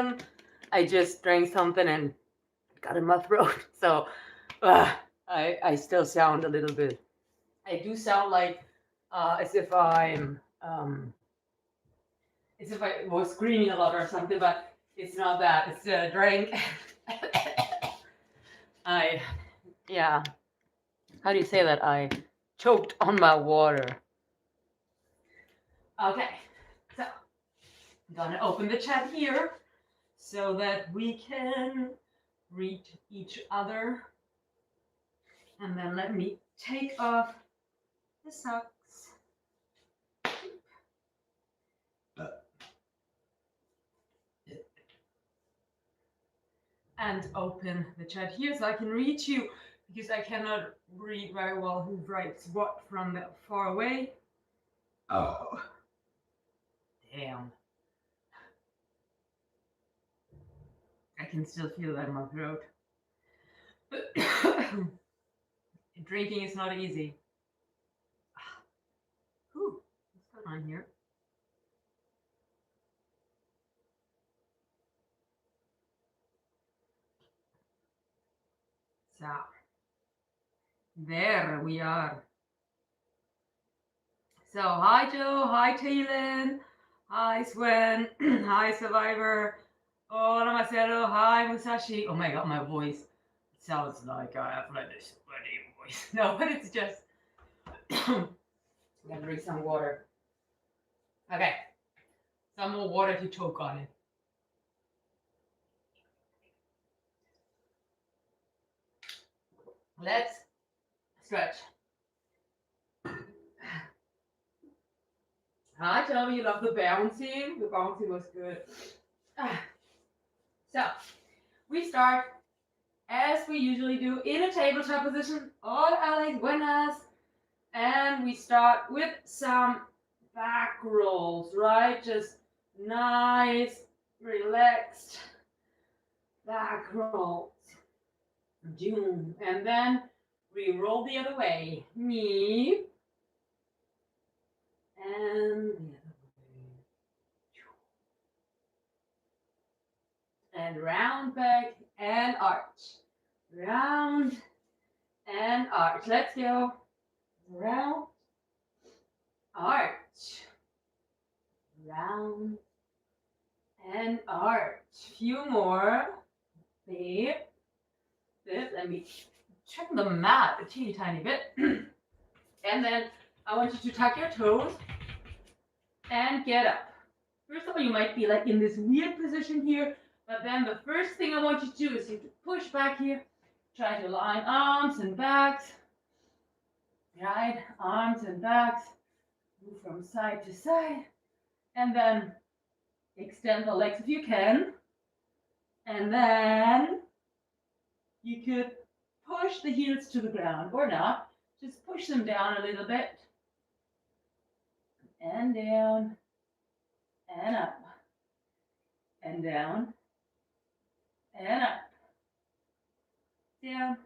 everyone. I just drank something and got in my throat. So I still sound a little bit. I do sound like as if I was screaming a lot or something, but it's not that. It's the drink. Yeah. How do you say that? I choked on my water. Okay, so I'm gonna open the chat here so that we can read each other. And then let me take off the socks. And open the chat here so I can read you, because I cannot read very well who writes what from that far away. Oh. Damn. I can still feel that in my throat. Drinking is not easy. Whew, what's going on here? So, there we are. So, hi Joe, hi Taylin, hi Sven, hi Survivor, hola Marcelo, hi Musashi. Oh my god, my voice sounds like I have like this sweaty voice. No, but it's just, I'm gonna drink some water. Okay, some more water to choke on it. Let's stretch. Hi, Tommy, you love the bouncing. The bouncing was good. So, we start as we usually do in a tabletop position. All Alex buenas. And we start with some back rolls, right? Just nice, relaxed back rolls. And then we roll the other way. Knee. And the other way. And round back and arch. Round and arch. Let's go. Round, arch. Round and arch. Few more. Bip. Bip. Let me check the mat a teeny tiny bit. And then I want you to tuck your toes and get up. First of all, you might be like in this weird position here, but then the first thing I want you to do is you to push back here. Try to line arms and backs. Right? Arms and backs. Move from side to side. And then extend the legs if you can. And then you could push the heels to the ground or not. Just push them down a little bit. And down. And up. And down. And up. Down.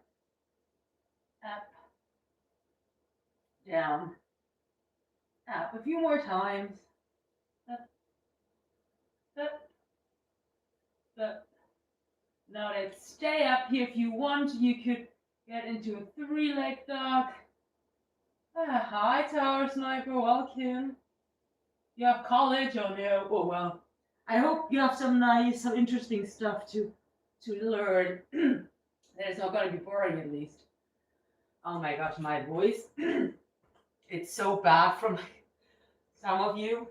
Up. Down. Up. A few more times. Up. Up. Up. Now let's stay up here. If you want, you could get into a three-leg dog. Hi, Tower Sniper. Welcome. You have college? Oh no. Oh well. I hope you have some nice, some interesting stuff to learn. That it's not going to be boring, at least. Oh my gosh, my voice. It's so bad from some of you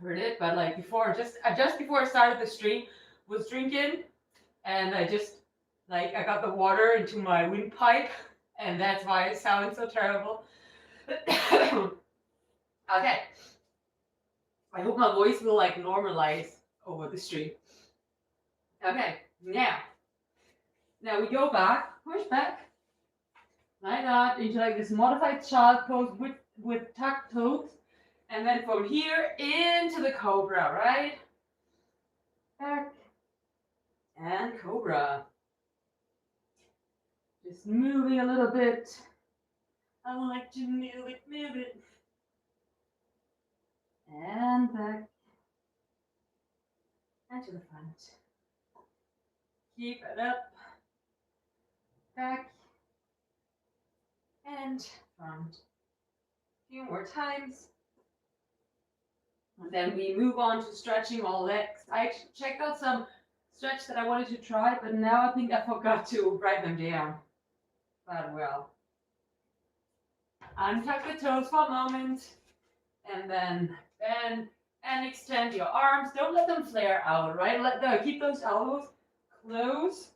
heard it, but like before, just before I started the stream, was drinking, and I got the water into my windpipe, and that's why it sounds so terrible. Okay. I hope my voice will like normalize over the stream. Okay, now we go back, push back, like that, into like this modified child pose with tucked toes. And then from here into the Cobra, right? Back and Cobra. Just moving a little bit. I like to move it. And back. and to the front. Keep it up, back, and front. A few more times. And then we move on to stretching all legs. I checked out some stretch that I wanted to try, but now I think I forgot to write them down. But well. Untuck the toes for a moment, and then bend and extend your arms. Don't let them flare out, right? Keep those elbows close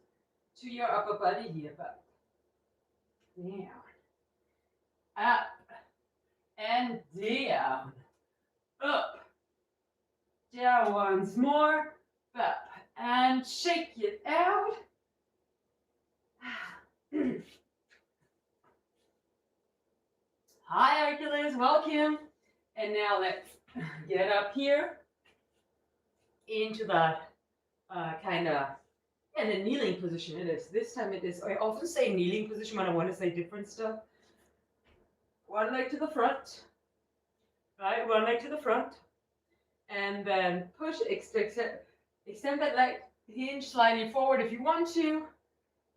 to your upper body here, but down, up, and down, up, down once more, up, and shake it out. Hi, Hercules, welcome. And now let's get up here into that kind of, the kneeling position it is. This time it is, I often say kneeling position when I want to say different stuff. One leg to the front, right? One leg to the front. And then push, extend that leg, hinge slightly forward if you want to.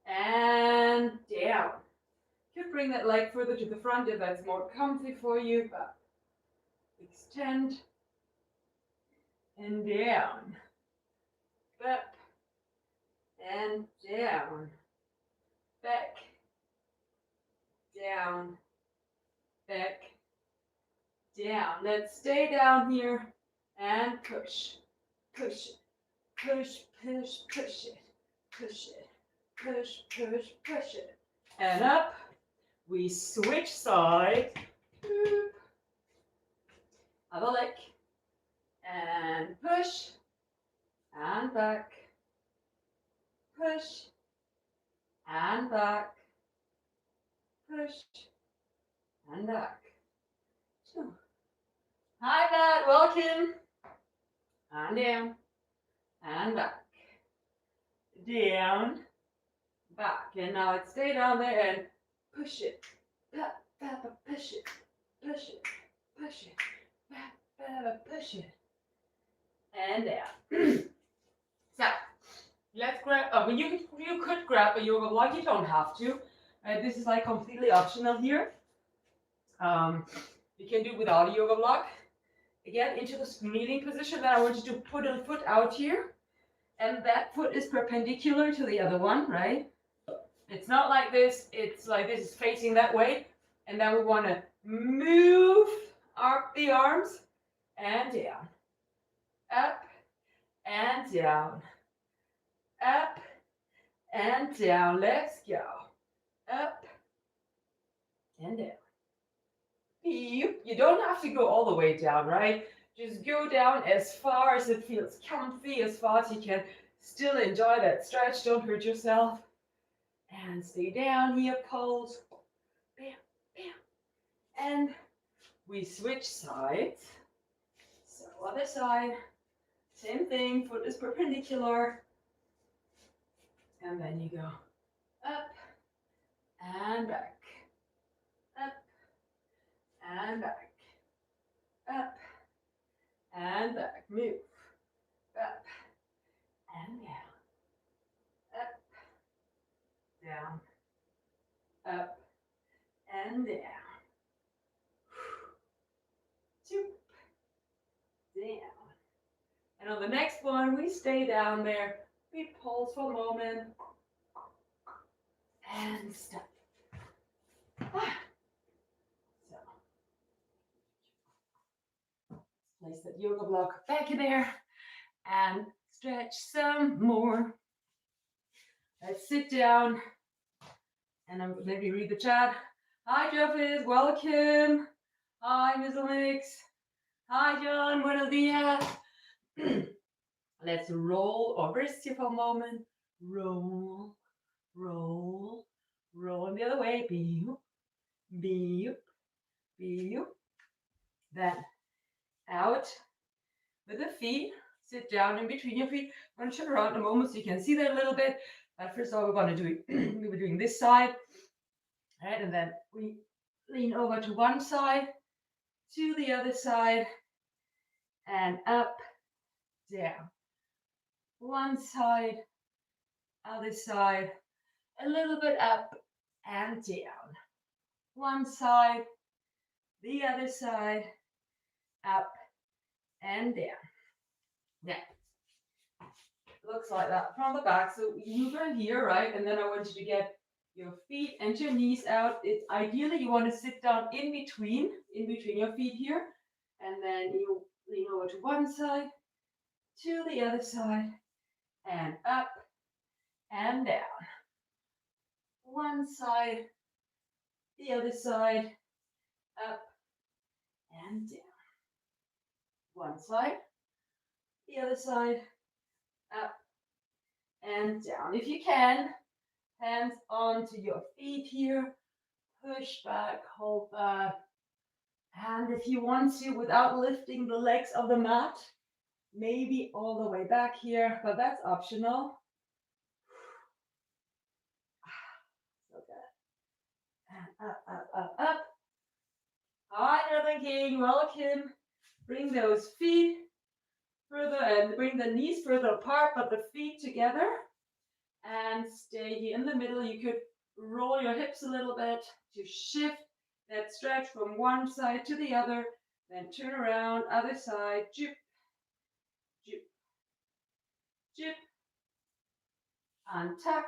And down. You could bring that leg further to the front if that's more comfy for you, but extend and down, up and down, back, down, back, down. Let's stay down here and push, push, push, push, push it, push it, push, push, push it, and up. We switch sides, other leg, and push, and back, push, and back, push, and back. Hi, Matt, welcome. And down, and back, down, back. And now let's stay down there and push it, push it, push it, push it, push it, and down. So let's grab. You could grab a yoga block. You don't have to. This is like completely optional here. You can do without a yoga block. Again, into the kneeling position. Then I want you to put a foot out here, and that foot is perpendicular to the other one, right? It's not like this, it's like this is facing that way. And then we want to move up the arms and down, up and down, up and down. Let's go. Up and down. You don't have to go all the way down, right? Just go down as far as it feels comfy, as far as you can still enjoy that stretch. Don't hurt yourself. And stay down here, pulse, bam, bam. And we switch sides. So other side, same thing, foot is perpendicular. And then you go up and back, up and back, up and back. Move, up and down, up, down, up and down, down. And on the next one, we stay down there. We pulse for a moment and stop. So let's place that yoga block back in there and stretch some more. Let's sit down and let me read the chat. Hi, Jeffes, welcome. Hi, Miss Alex. Hi, John, buenos dias. Let's roll or rest here for a moment. Roll, roll, roll the other way. Beep, beep, beep. Then out with the feet. Sit down in between your feet. I'm going to turn around in a moment so you can see that a little bit. But first of all, we're going to do we were doing this side. Right, and then we lean over to one side, to the other side, and up, down, One side, other side, a little bit up and down. One side, the other side, up and down. Yeah, looks like that from the back. So you move in here, right? And then I want you to get your feet and your knees out. It's ideally you want to sit down in between your feet here. And then you lean over to one side, to the other side, and up and down. One side, the other side, up and down. One side, the other side, up and down. If you can, hands onto your feet here, push back, hold back. And if you want to, without lifting the legs of the mat, maybe all the way back here, but that's optional. So good. And up, up, up, up. Hi, Northern King, welcome. Bring those feet further and bring the knees further apart, but the feet together. And stay here in the middle. You could roll your hips a little bit to shift that stretch from one side to the other. Then turn around, other side, jip, jip, jip, untuck.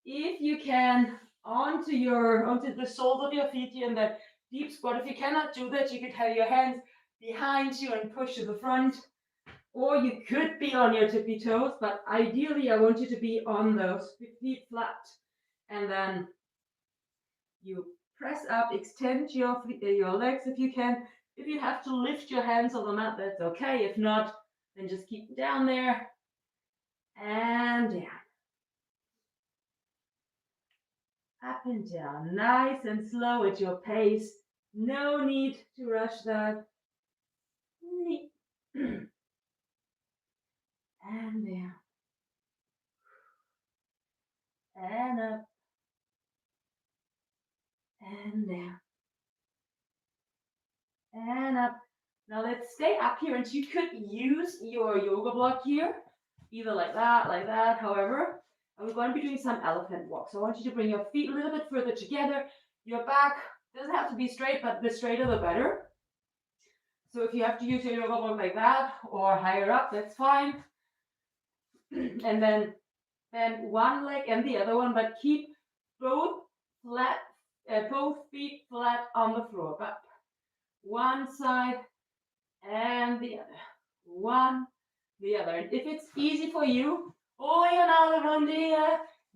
If you can, onto the soles of your feet here in that deep squat. If you cannot do that, you could have your hands behind you and push to the front. Or you could be on your tippy toes, but ideally I want you to be on those feet flat. And then you press up, extend your legs if you can. If you have to lift your hands on the mat, that's okay. If not, then just keep down there and down. Up and down, nice and slow at your pace. No need to rush that. And down. And up. And down. And up. Now let's stay up here, and you could use your yoga block here, either like that, however. And we're going to be doing some elephant walk. So I want you to bring your feet a little bit further together. Your back doesn't have to be straight, but the straighter the better. So if you have to use your yoga block like that or higher up, that's fine. And then one leg and the other one, but keep both feet flat on the floor. But one side and the other. One, the other. And if it's easy for you,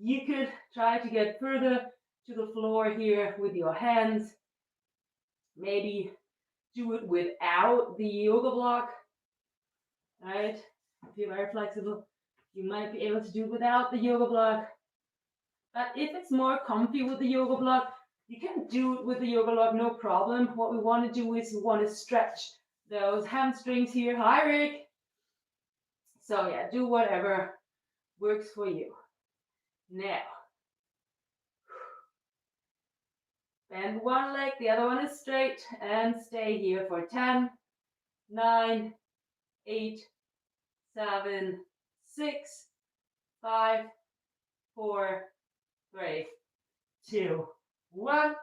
you could try to get further to the floor here with your hands. Maybe do it without the yoga block, right? If you're very flexible, you might be able to do it without the yoga block. But if it's more comfy with the yoga block, you can do it with the yoga block, no problem. What we want to do is we want to stretch those hamstrings here. Hi, Rick. So yeah, do whatever works for you. Now, bend one leg, the other one is straight, and stay here for 10, 9, 8, 7, 6, 5, 4, 3, 2, 1.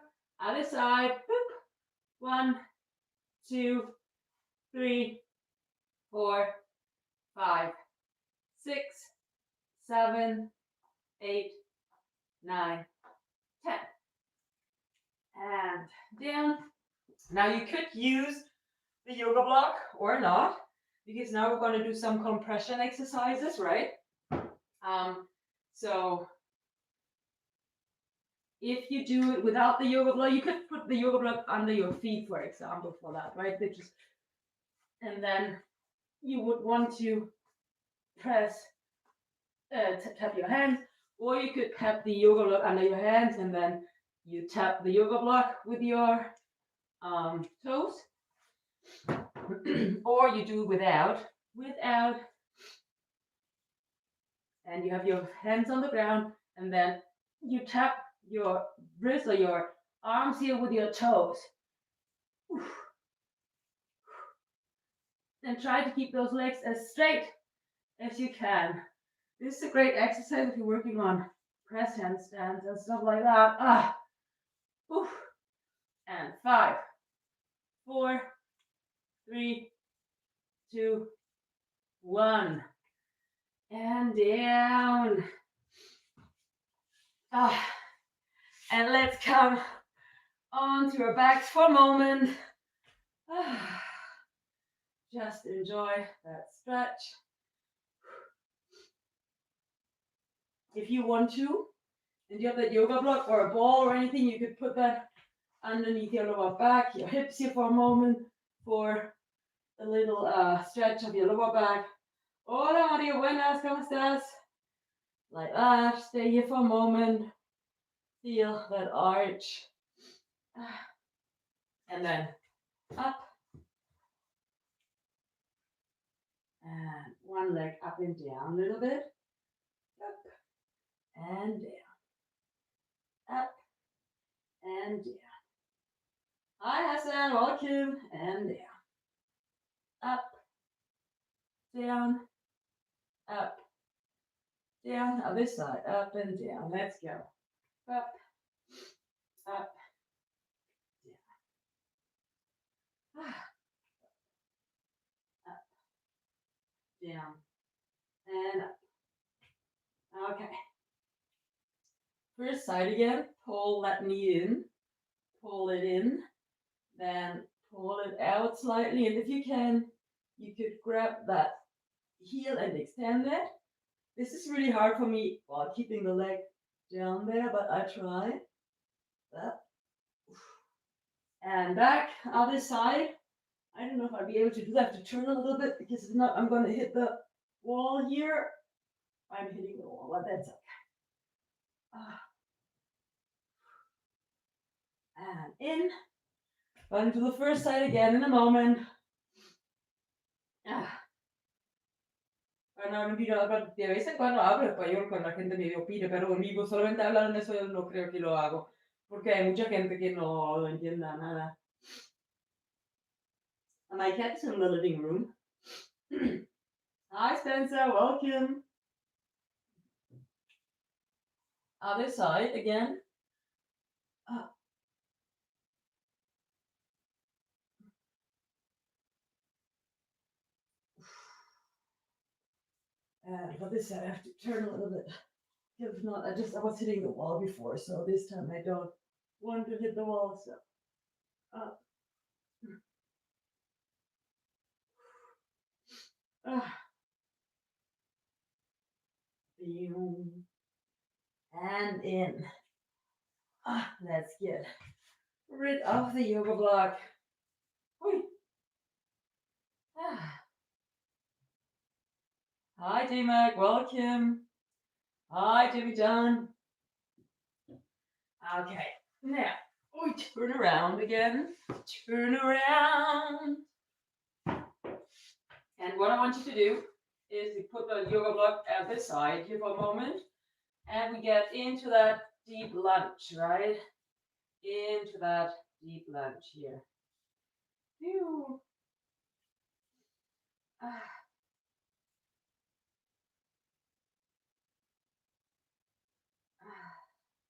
Other side. Boop. 1, 2, 3, 4, 5, 6, 7, 8, 9, 10. And down. Now you could use the yoga block or not, because now we're going to do some compression exercises, right? So if you do it without the yoga block, you could put the yoga block under your feet, for example, for that, right? And then you would want to press, tap your hands, or you could tap the yoga block under your hands, and then you tap the yoga block with your toes, or you do without, and you have your hands on the ground, and then you tap your wrists or your arms here with your toes. And try to keep those legs as straight as you can. This is a great exercise if you're working on press handstands and stuff like that. Oof. And 5, 4, 3, 2, 1. And down. And let's come onto our backs for a moment. Just enjoy that stretch. If you want to, and you have that yoga block or a ball or anything, you could put that underneath your lower back, your hips here for a moment for a little stretch of your lower back. Hola Mario, buenas, ¿cómo estás? Like that, stay here for a moment. Feel that arch. And then up. And one leg up and down a little bit. Up and down. Up and down. Hi Hassan, welcome. And down. Up, down, up, down. Other side, up and down. Let's go. Up, up, down. Up, down, and up. Okay. First side again. Pull that knee in. Pull it in. Then pull it out slightly. And if you can, you could grab that heel and extend it. This is really hard for me while keeping the leg down there, but I try. That. And back, other side. I don't know if I'll be able to do that. I have to turn a little bit because if not, I'm going to hit the wall here. I'm hitting the wall, but that's okay. And in. Run to the first side again in a moment. Bueno, no, de vez en cuando hablo español cuando la gente me pide, pero conmigo solamente hablar en eso yo no creo que lo hago, porque hay mucha gente que no entienda nada. My cat's in the living room. Hi Spencer, welcome. Other side again. And for this side, I have to turn a little bit. If not, I was hitting the wall before, so this time I don't want to hit the wall. So up. And in. Let's get rid of the yoga block. Hi, J-Mac, welcome. Hi, Jimmy John. Okay, now we turn around again. Turn around. And what I want you to do is we put the yoga block at this side here for a moment. And we get into that deep lunge, right? Into that deep lunge here. Phew.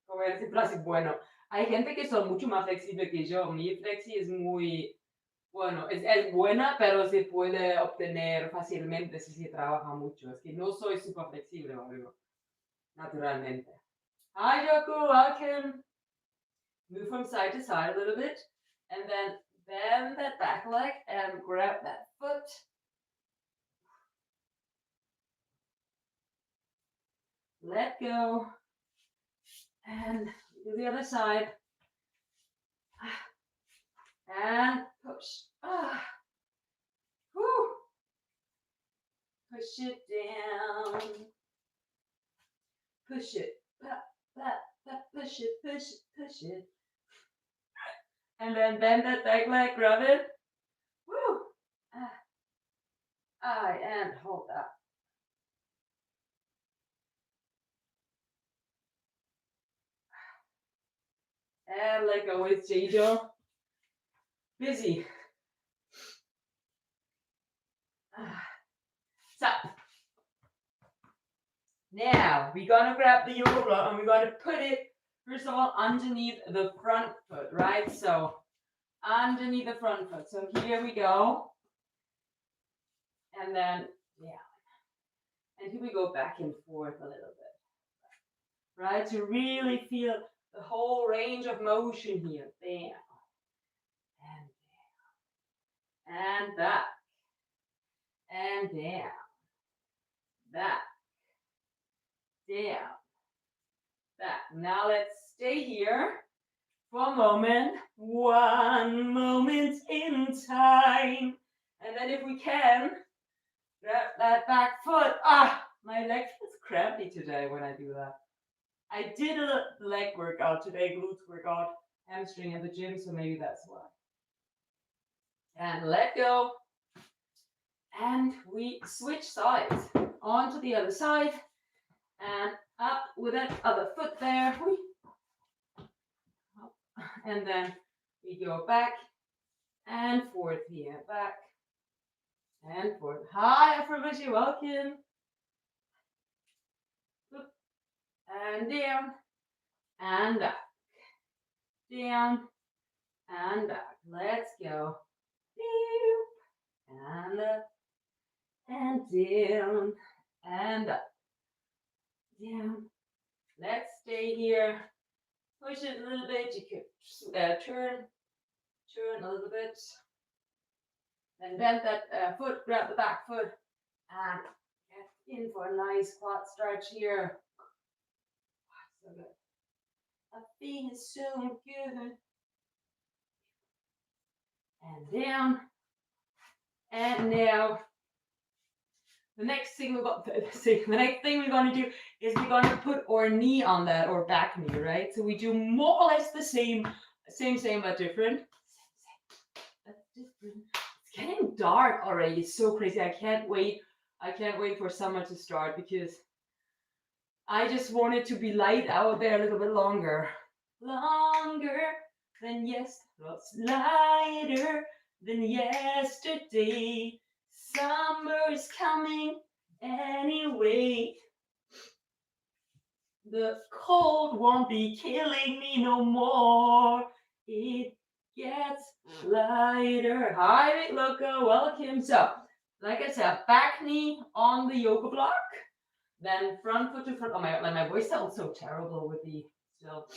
Como decir, así, bueno, hay gente que son mucho más flexible que yo. Mi flexi es muy, bueno, es buena, pero se puede obtener fácilmente si se trabaja mucho. Es que no soy súper flexible, amigo, naturalmente. Hi, Yoko, welcome. Move from side to side a little bit, and then bend that back leg and grab that foot. Let go. And do the other side. And push. Whew. Push it down. Push it. Push it, push it, push it. And then bend that back leg, grab it. Woo. And hold that. And let go with Jijo. Busy. Stop. Now, we're gonna grab the yoga block and we're gonna put it, first of all, underneath the front foot, right? So, underneath the front foot. So here we go. And then, yeah. And here we go back and forth a little bit, right? To really feel the whole range of motion here. Bam. And down. And back. And down. Back. Down. Back. Now let's stay here for a moment. One moment in time. And then if we can, grab that back foot. My leg feels crampy today when I do that. I did a leg workout today, glutes workout, hamstring at the gym, so maybe that's why. And let go. And we switch sides. On to the other side. And up with that other foot there. And then we go back and forth here. Back and forth. Hi, everybody, welcome. And down. And up. Down. And back. Let's go. And up. And down. And up. Down. Let's stay here. Push it a little bit. You could turn a little bit. Then bend that foot, grab the back foot, and get in for a nice quad stretch here. So good. I feel so good. And down. And now, the next thing we're going to do is we're going to put our knee on that, or back knee, right? So we do more or less the same, but different. That's different. It's getting dark already. It's so crazy. I can't wait for summer to start because I just want it to be light out there a little bit longer. Longer than lighter than yesterday. Summer is coming anyway. The cold won't be killing me no more. It gets lighter. Hi, Big Loco, welcome. So, like I said, back knee on the yoga block. Then front foot to front. Oh, my voice sounds so terrible with the still.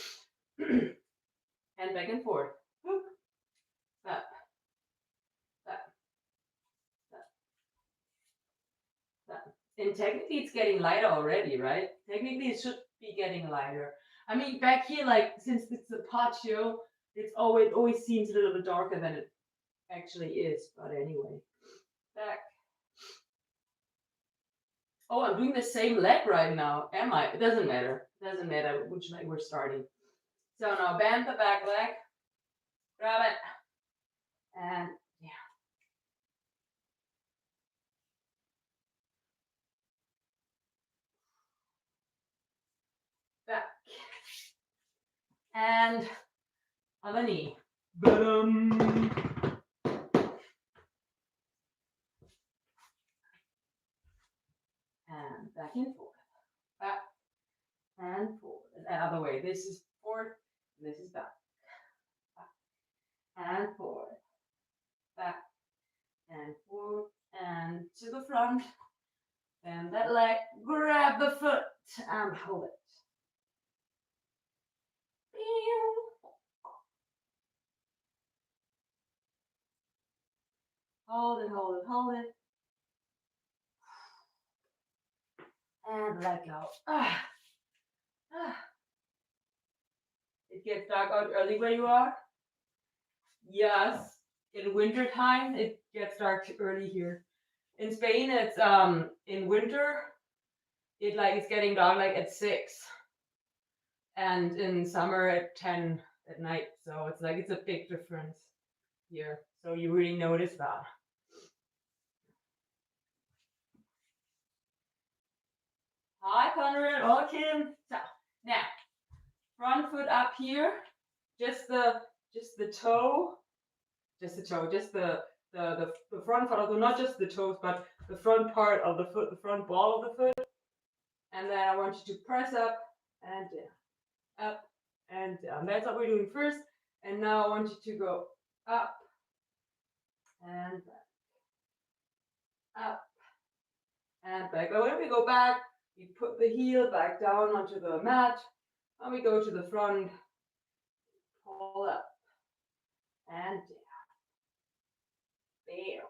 And back and forth. Up. And technically it's getting lighter already, right? Technically it should be getting lighter. I mean, back here, like, since it's a patio, it always seems a little bit darker than it actually is. But anyway, back. Oh, I'm doing the same leg right now. Am I? It doesn't matter. It doesn't matter which leg we're starting. So now bend the back leg. Grab it. And yeah. Back. And other knee. Boom. And back and forth. Back and forward. And the other way. This is forward. This is back. Back and forward. Back and forward. And to the front. Bend that leg. Grab the foot and hold it. Hold it, hold it, hold it. And let go. It gets dark out early where you are. Yes. In winter time, it gets dark early here. In Spain, it's in winter, it's getting dark like at 6. And in summer at 10 at night. So it's a big difference here. So you really notice that. Hi, Conrad. Welcome. So now, front foot up here. Just the toe. Just the front part of the, not just the toes, but the front part of the foot, the front ball of the foot. And then I want you to press up and down, up and down. That's what we're doing first. And now I want you to go up and back, up and back. But when we go back, we put the heel back down onto the mat, and we go to the front, pull up and down. Bam.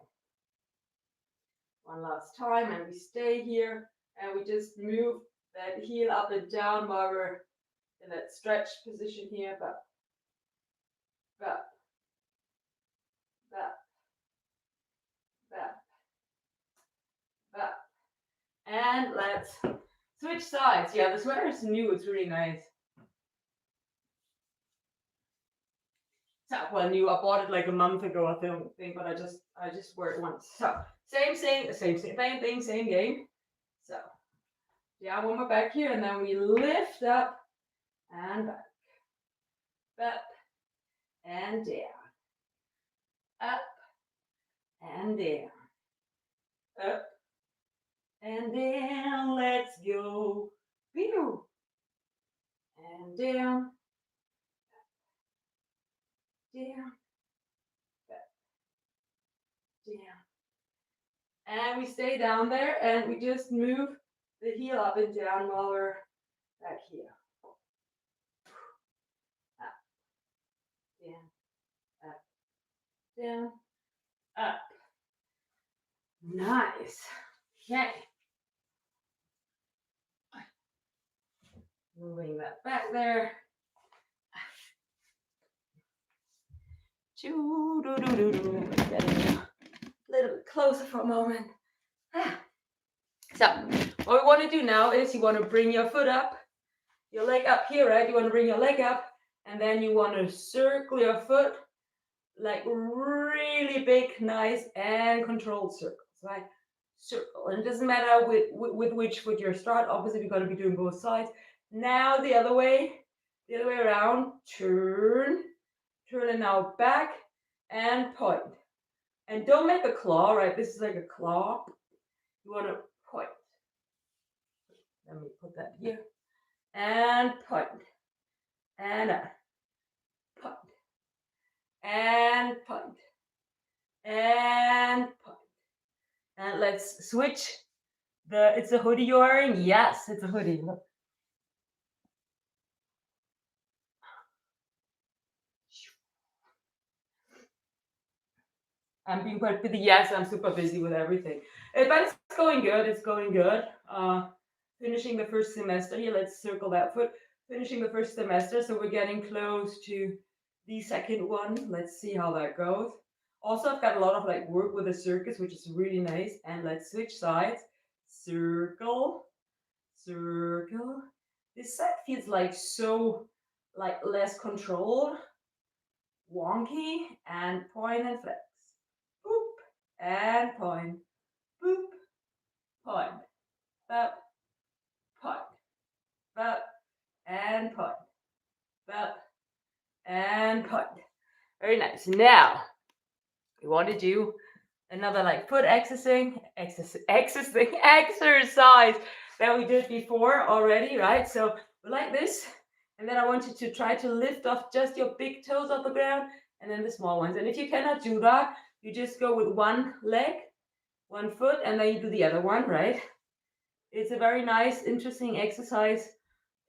One last time, and we stay here, and we just move that heel up and down while we're in that stretch position here. But, but, but, but. And let's switch sides. Yeah, the sweater is new. It's really nice. Well, new. I bought it like a month ago, I think, but I just wear it once. So same thing, same game. So yeah, one more back here, and then we lift up and back, and down, up and down, up and down. Let's go. Pew. And down, down, back, down. And we stay down there, and we just move the heel up and down while we're back here. Up, down, up, down, up. Nice. Okay. Moving that back there. Getting a little bit closer for a moment. So what we want to do now is you want to bring your foot up, your leg up here, right? You want to bring your leg up, and then you want to circle your foot like really big, nice, and controlled circles, right? Circle. And it doesn't matter with which foot you're starting. Obviously, we're going to be doing both sides. Now the other way around. Turn it now back and point. And don't make a claw, right? This is like a claw. You want to point. Let me put that here. And point. And point. And point. And point. And let's switch. It's a hoodie you're wearing? Yes, it's a hoodie. Look. I'm being quite busy. Yes, I'm super busy with everything. But it's going good. It's going good. Finishing the first semester here. Let's circle that foot. Finishing the first semester. So we're getting close to the second one. Let's see how that goes. Also, I've got a lot of like work with the circus, which is really nice. And let's switch sides. Circle, circle. This side feels like so like less controlled. Wonky, and point and flex. Boop and point. Boop, point. Boop, point. Boop and point. Boop and point. Very nice. Now we want to do another like foot exercise that we did before already, right? So we like this, and then I want you to try to lift off just your big toes off the ground, and then the small ones. And if you cannot do that, you just go with one leg, one foot, and then you do the other one, right? It's a very nice, interesting exercise.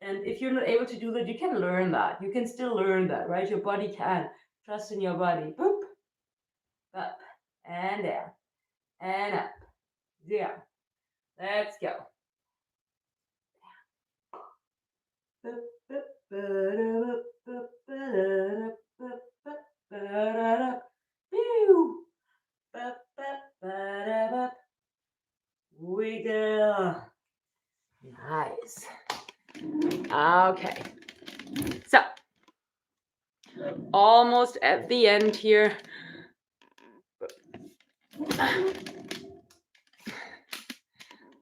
And if you're not able to do that, you can learn that. You can still learn that, right? Your body can. Trust in your body. Boop, up, and down, and up, down. Let's go. Wiggle. Nice. Okay. So, almost at the end here.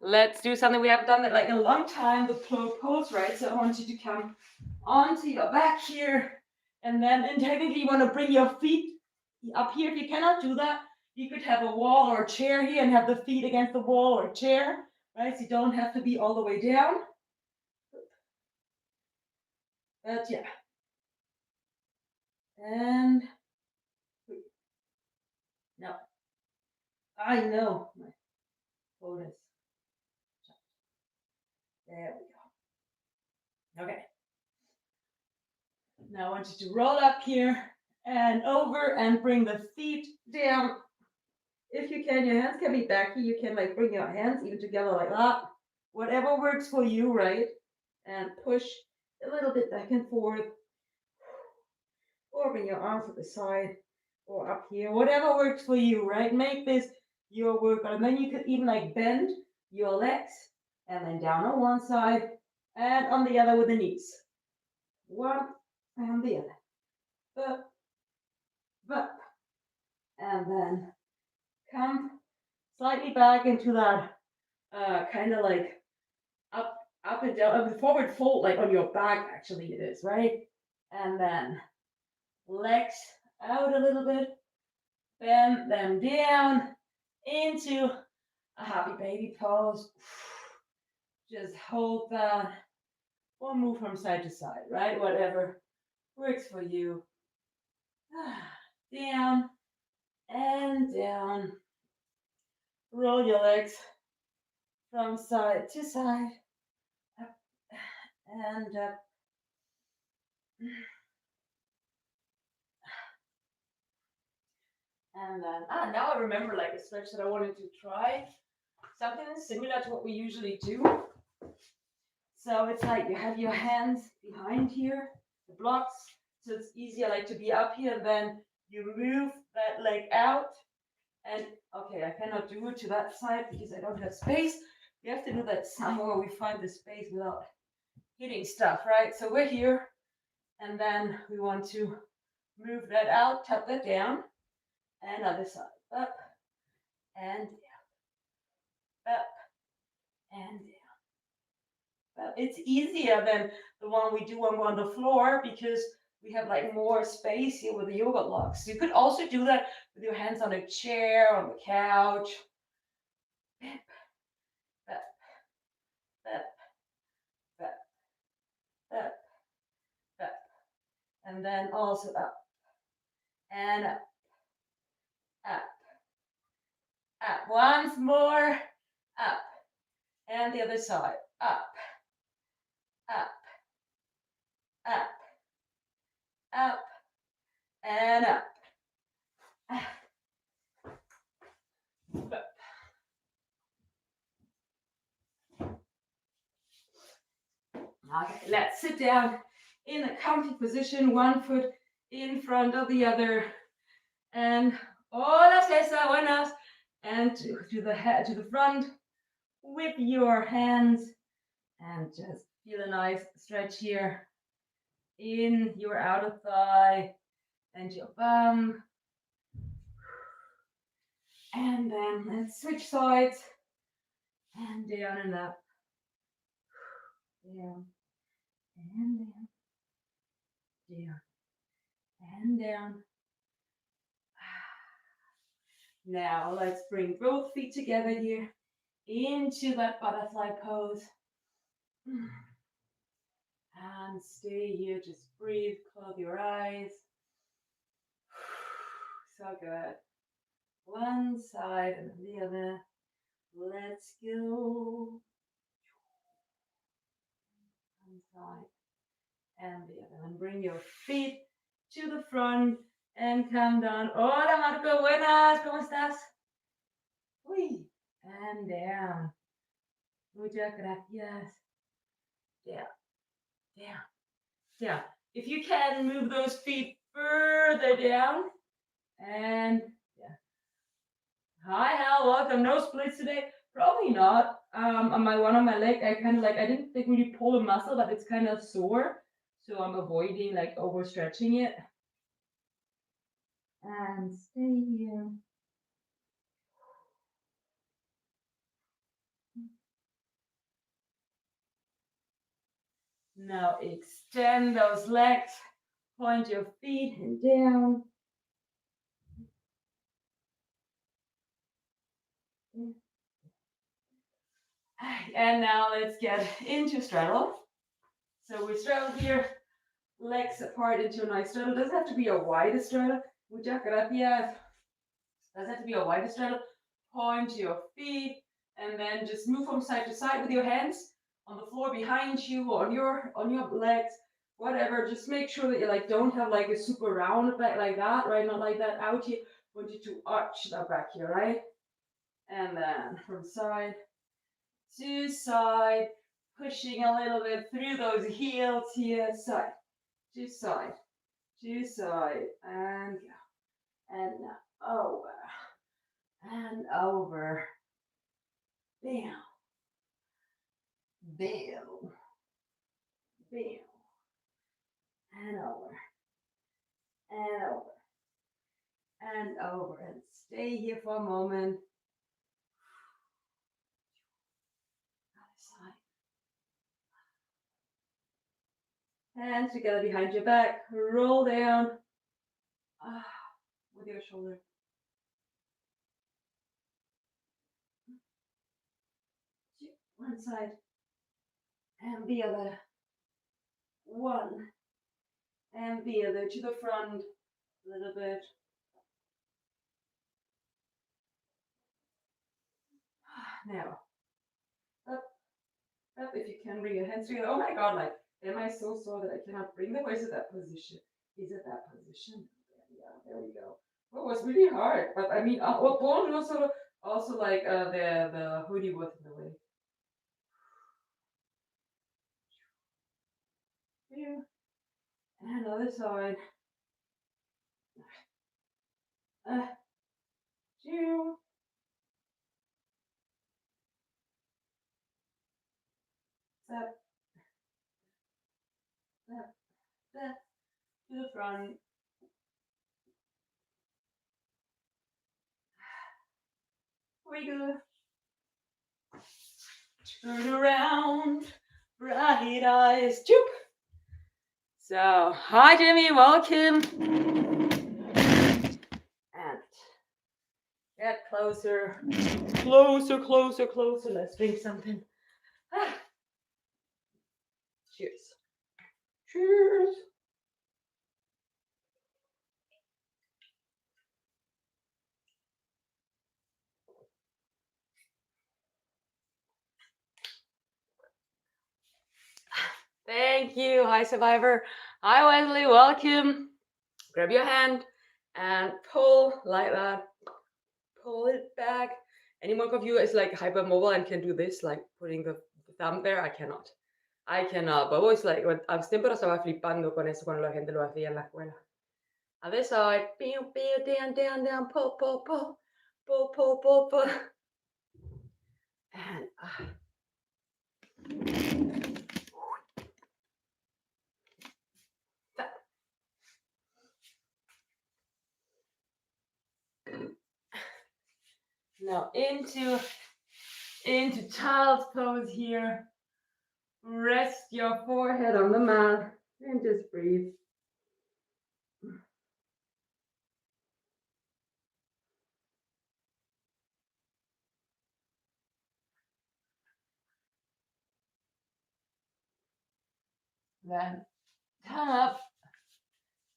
Let's do something we haven't done that like in a long time, the Plow pose, right? So I want you to come onto your back here, and then technically you want to bring your feet up here. If you cannot do that, you could have a wall or a chair here and have the feet against the wall or chair, right? So you don't have to be all the way down. But yeah. And no, I know my foot is. There we go. Okay. Now I want you to roll up here and over and bring the feet down. If you can, your hands can be back here. You can like bring your hands even together like that. Whatever works for you, right? And push a little bit back and forth. Or bring your arms to the side or up here. Whatever works for you, right? Make this your workout. And then you could even like bend your legs and then down on one side and on the other with the knees. One and the other. Up, up. And then come slightly back into that kind of like up and down, forward fold, like on your back, actually it is, right? And then legs out a little bit, bend them down into a happy baby pose. Just hold that, or move from side to side, right? Whatever works for you. Down and down. Roll your legs from side to side. Up and up. And then, now I remember like a stretch that I wanted to try. Something similar to what we usually do. So it's like you have your hands behind here, the blocks. So it's easier like to be up here, and then you move that leg out. And okay, I cannot do it to that side because I don't have space. We have to do that somewhere we find the space without hitting stuff, right? So we're here, and then we want to move that out, tap that down, and other side, up and down, up and down. Well, it's easier than the one we do when we're on the floor because we have like more space here with the yoga blocks. You could also do that with your hands on a chair, on the couch. Up, up, up, up, up. And then also up and up, up, up. Once more, up. And the other side, up, up, up, up, and up. Okay, let's sit down in a comfy position, one foot in front of the other, and hola César, buenas, and to the head, to the front with your hands, and just feel a nice stretch here in your outer thigh and your bum. And then let's switch sides and down and up, down and down, down and down. Now let's bring both feet together here into that butterfly pose. And stay here, just breathe, close your eyes. So good. One side and the other. Let's go. One side and the other. And bring your feet to the front and come down. Hola Marco, buenas, ¿cómo estás? Uy. And down. Muchas gracias. Down, down, down. If you can, move those feet further down. And yeah. Hi, Hal, welcome. No splits today? Probably not. On my one on my leg, I kind of like, I didn't think really pull a muscle, but it's kind of sore. So I'm avoiding like overstretching it. And stay here. Now extend those legs, point your feet and down. And now let's get into straddle. So we straddle here, legs apart into a nice straddle. Doesn't have to be a wide straddle. Muchas gracias. Doesn't have to be a wide straddle. Point to your feet and then just move from side to side with your hands on the floor behind you or on your legs, whatever. Just make sure that you like don't have like a super round back like that, right? Not like that out here. I want you to arch that back here, right? And then from side to side, pushing a little bit through those heels here, side to side to side, and go. And over and over. Bam, bam, bam, and over, and over, and over. And stay here for a moment. Other side. Hands together behind your back. Roll down with your shoulder. One side and the other. One and the other to the front a little bit. Now, up, up. If you can bring your hands together. Oh my God, like, am I so sore that I cannot bring them? Or is it that position? Is it that position? Yeah, there we go. Well, it was really hard, but I mean, Paul also like the hoodie was in the way. Here. And other side. Two. Step. Step. Step. To the front. Wiggle. Turn around. Bright eyes. Choop. So, hi Jimmy, welcome. And get closer, closer, closer, closer. Let's drink something. Cheers. Cheers. Thank you. Hi, Survivor. Hi, Wesley. Welcome. Grab your hand and pull like that. Pull it back. Anyone of you is like hypermobile and can do this, like putting the thumb there? I cannot. I cannot. But always like, siempre estaba flipando con eso cuando la gente lo hacía en la escuela. Other side. Pew, pew, down, down, down. Pull, pull, pull. Pull, pull, pull, pull. And now into child's pose here. Rest your forehead on the mat and just breathe. Then come up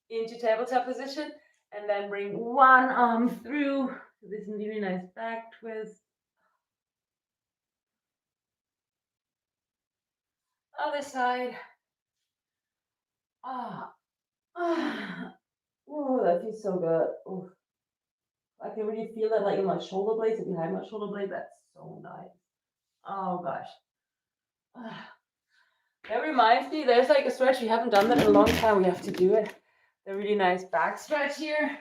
into tabletop position and then bring one arm through. This is a really nice back twist. Other side. Oh, that feels so good. Ooh. I can really feel that like in my shoulder blades and behind my shoulder blade. That's so nice. Oh gosh. That reminds me, there's like a stretch. We haven't done that in a long time. We have to do it. The really nice back stretch here.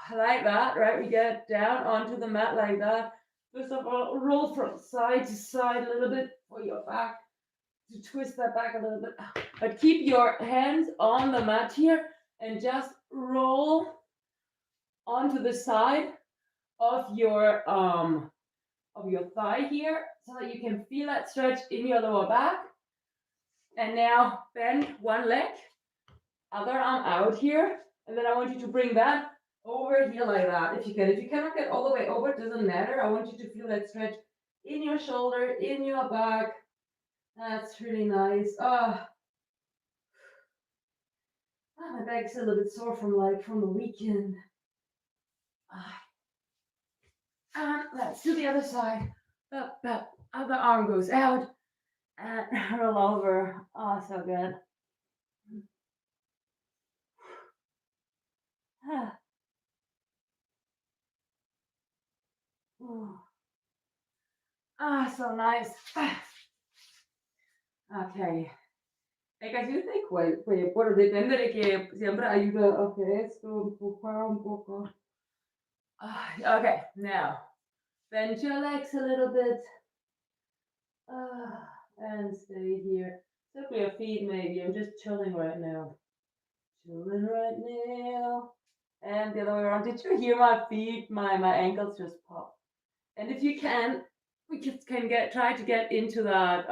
Like that, right? We get down onto the mat like that. First of all, roll from side to side a little bit for your back. To twist that back a little bit. But keep your hands on the mat here and just roll onto the side of your thigh here so that you can feel that stretch in your lower back. And now bend one leg, other arm out here, and then I want you to bring that over here like that if you can. If you cannot get all the way over, it doesn't matter. I want you to feel that stretch in your shoulder, in your back. That's really nice. My back's a little bit sore from the weekend. And let's do the other side. Up, up. Other arm goes out and roll over. Oh, so good. So nice. Ok. È che aiuta quel può dipendere che sempre aiuta. Ok, sto un po' qua, un po' qua. Okay, now bend your legs a little bit. And stay here. Look at your feet maybe. I'm just chilling right now. Chilling right now. And the other way around. Did you hear my feet? My ankles just pop. And if you can, we just can try to get into that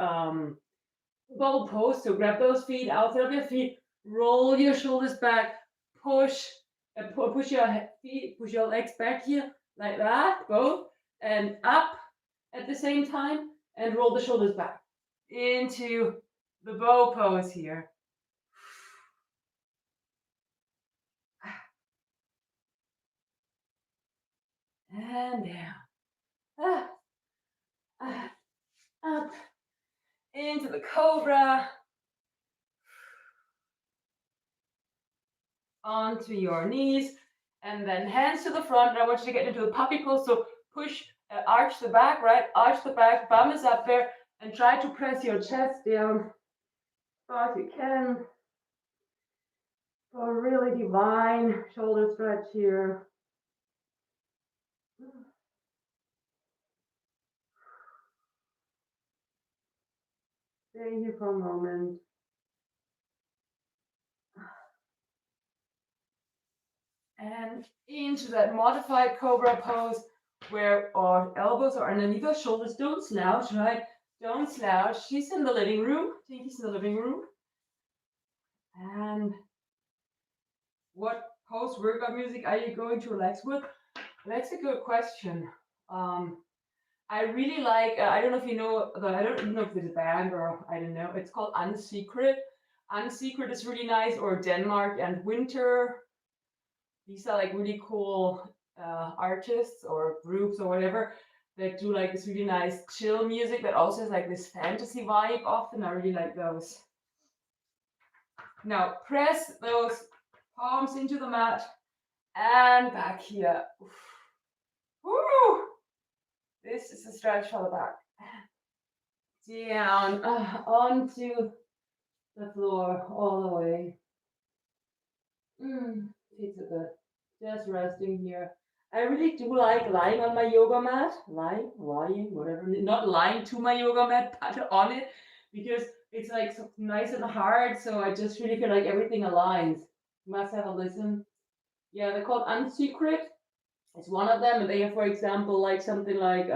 bow pose. So grab those feet outside of your feet, roll your shoulders back, push your feet, push your legs back here like that, both, and up at the same time, and roll the shoulders back into the bow pose here. And down. Up into the Cobra. Onto your knees, and then hands to the front. And I want you to get into a puppy pose. So push, arch the back, right? Arch the back, bum is up there, and try to press your chest down as you can. For a really divine shoulder stretch here. Stay here for a moment. And into that modified Cobra pose where our elbows are underneath our shoulders. Don't slouch, right? Don't slouch. She's in the living room. Tinky's in the living room. And what post-workout music are you going to relax with? That's a good question. I really like, I don't know if you know, I don't even know if it's a band or I don't know. It's called Unsecret. Unsecret is really nice, or Denmark and Winter. These are like really cool artists or groups or whatever that do like this really nice chill music that also has like this fantasy vibe often. I really like those. Now press those palms into the mat and back here. Woo! This is a stretch for the back. Down onto the floor all the way. Feet are good. Just resting here. I really do like lying on my yoga mat. Lying, whatever. Not lying to my yoga mat, but on it, because it's like so nice and hard. So I just really feel like everything aligns. You must have a listen. Yeah, they're called Unsecret. It's one of them, and they have, for example, like something like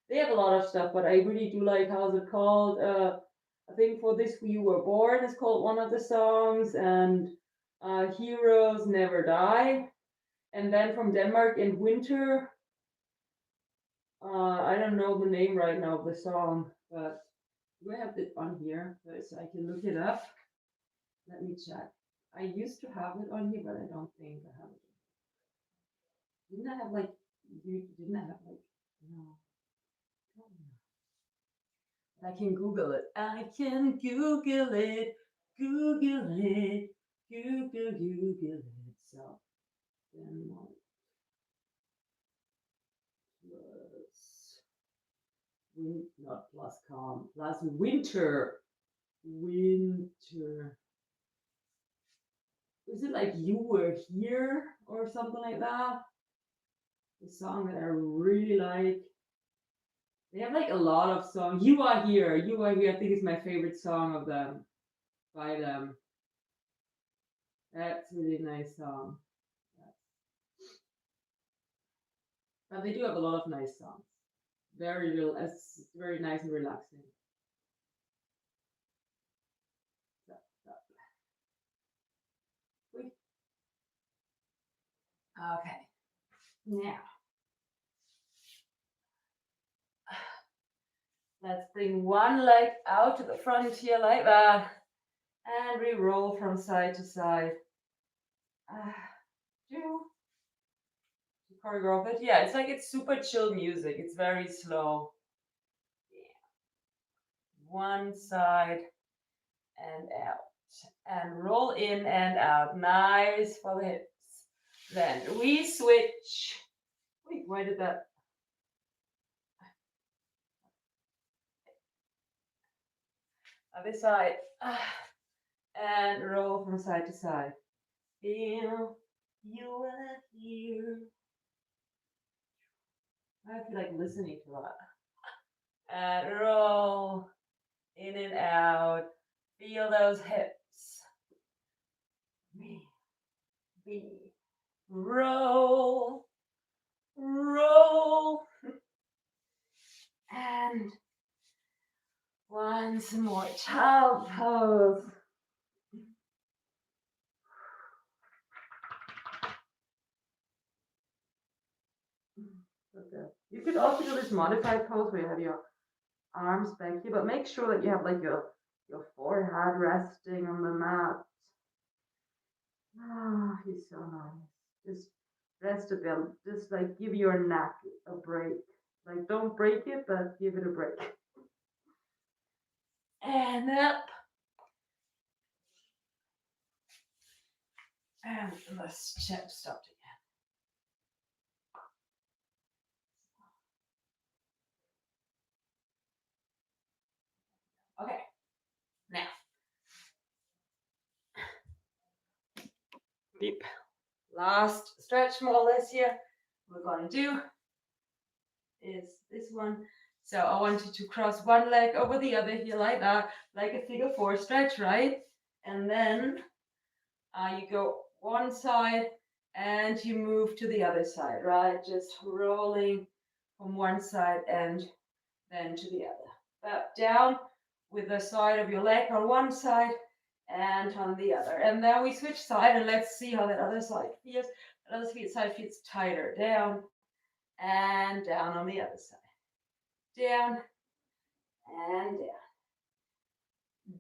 they have a lot of stuff, but I really do like, how's it called? I think For This You Were Born is called one of the songs, and Heroes Never Die. And then from Denmark in Winter, I don't know the name right now of the song, but do I have it on here so I can look it up? Let me check. I used to have it on here, but I don't think I have it. Didn't I have like, no. I can Google it. I can Google it. Google it. Google it. So, Denmark plus, not plus calm, plus winter. Winter. Is it like You Were Here or something like that? The song that I really like. They have like a lot of songs. You Are Here. You Are Here, I think is my favorite song of them, by them. That's a really nice song. But they do have a lot of nice songs. Very real, very nice and relaxing. Okay. Now, let's bring one leg out to the front here like that. And we roll from side to side. To choreograph it. Yeah, it's like it's super chill music. It's very slow. Yeah. One side and out. And roll in and out. Nice for the hips. Then we switch. Wait, why did that? Other side. And roll from side to side. Feel you are here. I feel like listening to that. And roll in and out. Feel those hips. B. Roll. Roll. And once more. Child pose. Okay. You could also do this modified pose where you have your arms back here, but make sure that you have like your forehead resting on the mat. Ah, he's so nice. Just rest a bit. Just like give your neck a break. Like don't break it, but give it a break. And up. And let's stop again. Okay. Now. Deep. Last stretch more or less here. What we're going to do is this one. So I want you to cross one leg over the other here like that, like a figure four stretch, right? And then you go one side and you move to the other side, right? Just rolling from one side and then to the other. But down with the side of your leg on one side and on the other. And then we switch side and let's see how that other side feels. The other side feels tighter. Down and down on the other side. Down and down.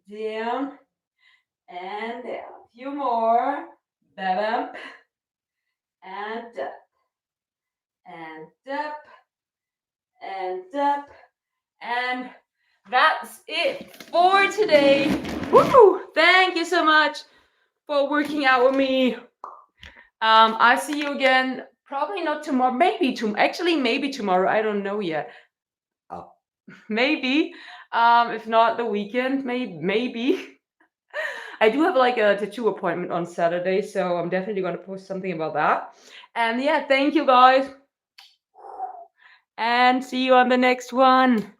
Down and down. A few more. Bam. And up. And up. And up. And that's it for today. Woo! Thank you so much for working out with me. I see you again. Probably not tomorrow. Maybe tomorrow. I don't know yet. Oh, maybe. If not the weekend, maybe. I do have like a tattoo appointment on Saturday, so I'm definitely going to post something about that. And yeah, thank you guys. And see you on the next one.